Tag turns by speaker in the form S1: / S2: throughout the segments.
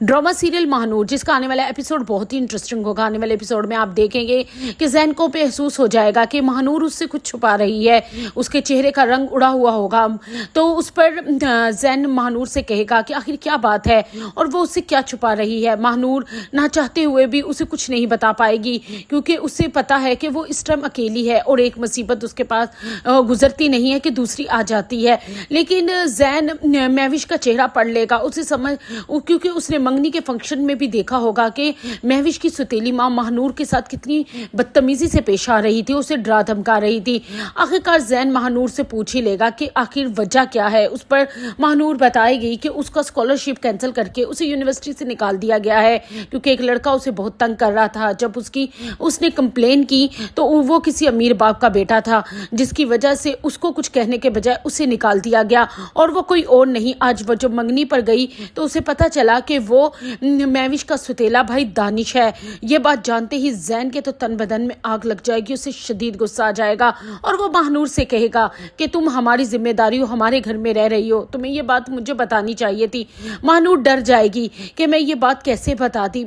S1: Drama serial Mahnoor, जिसका आने वाला एपिसोड बहुत ही इंटरेस्टिंग होगा। आने वाले एपिसोड में आप देखेंगे कि जैन को महसूस हो जाएगा कि महानूर उससे कुछ छुपा रही है, उसके चेहरे का रंग उड़ा हुआ होगा। तो उस पर जैन महानूर से कहेगा कि आखिर क्या बात है और वो उससे क्या छुपा रही है। महानूर ना चाहते हुए भी उसे कुछ नहीं बता पाएगी, क्योंकि उसे पता है कि वो इस टाइम अकेली है और एक मुसीबत उसके पास गुजरती नहीं है कि दूसरी आ जाती है। लेकिन जैन महविश का चेहरा पढ़ लेगा, उसे समझ, क्योंकि उसने मंगनी के फंक्शन में भी देखा होगा कि महविश की सुतीली माँ महानूर के साथ कितनी बदतमीजी से पेश आ रही थी, उसे डरा धमका रही थी। आखिरकार जैन महानूर से पूछ ही लेगा कि आखिर वजह क्या है। उस पर महानूर बताएगी कि उसका स्कॉलरशिप कैंसिल करके उसे यूनिवर्सिटी से निकाल दिया गया है, क्योंकि एक लड़का उसे बहुत तंग कर रहा था। जब उसने कंप्लेन की तो वो किसी अमीर बाप का बेटा था, जिसकी वजह से उसको कुछ कहने के बजाय उसे निकाल दिया गया, और वो कोई और नहीं। आज वो जब मंगनी पर गई तो उसे पता चला कि वो महविश का सुतेला भाई दानिश है। ये बात जानते ही जैन के तो तन बदन में आग लग जाएगी, उसे शदीद गुस्सा आ जाएगा और वो महानूर से कहेगा कि तुम हमारी जिम्मेदारी हो, हमारे घर में रह रही हो, तुम्हें ये बात मुझे बतानी चाहिए थी। महानूर डर जाएगी कि मैं ये बात कैसे बता दी,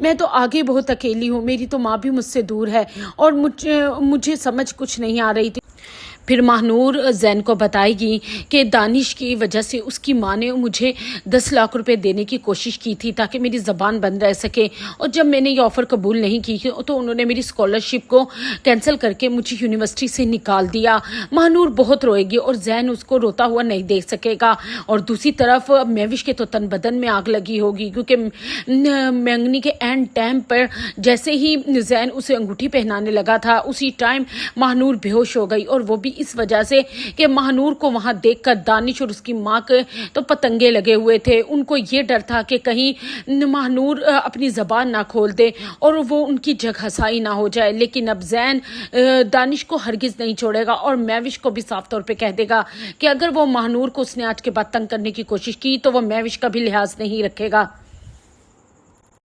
S1: मैं तो आगे बहुत अकेली हूँ, मेरी तो माँ भी मुझसे दूर है और मुझे समझ कुछ नहीं आ रही थी। फिर महानूर जैन को बताएगी कि दानिश की वजह से उसकी माँ ने मुझे 10 लाख रुपए देने की कोशिश की थी ताकि मेरी ज़बान बंद रह सके, और जब मैंने ये ऑफ़र कबूल नहीं की तो उन्होंने मेरी स्कॉलरशिप को कैंसिल करके मुझे यूनिवर्सिटी से निकाल दिया। महानूर बहुत रोएगी और जैन उसको रोता हुआ नहीं देख सकेगा। और दूसरी तरफ महविश के तो तन बदन में आग लगी होगी, क्योंकि मंगनी के एंड टाइम पर जैसे ही जैन उसे अंगूठी पहनाने लगा था, उसी टाइम महानूर बेहोश हो गई, और वो भी इस वजह से कि महानूर को वहां देखकर दानिश और उसकी माँ के तो पतंगे लगे हुए थे। उनको ये डर था कि कहीं महानूर अपनी जबान ना खोल दे और वो उनकी जगहसाई ना हो जाए। लेकिन अब जैन दानिश को हरगिज नहीं छोड़ेगा और महविश को भी साफ तौर पे कह देगा कि अगर वो महानूर को उसने आज के बाद तंग करने की कोशिश की तो वो महविश का भी लिहाज नहीं रखेगा।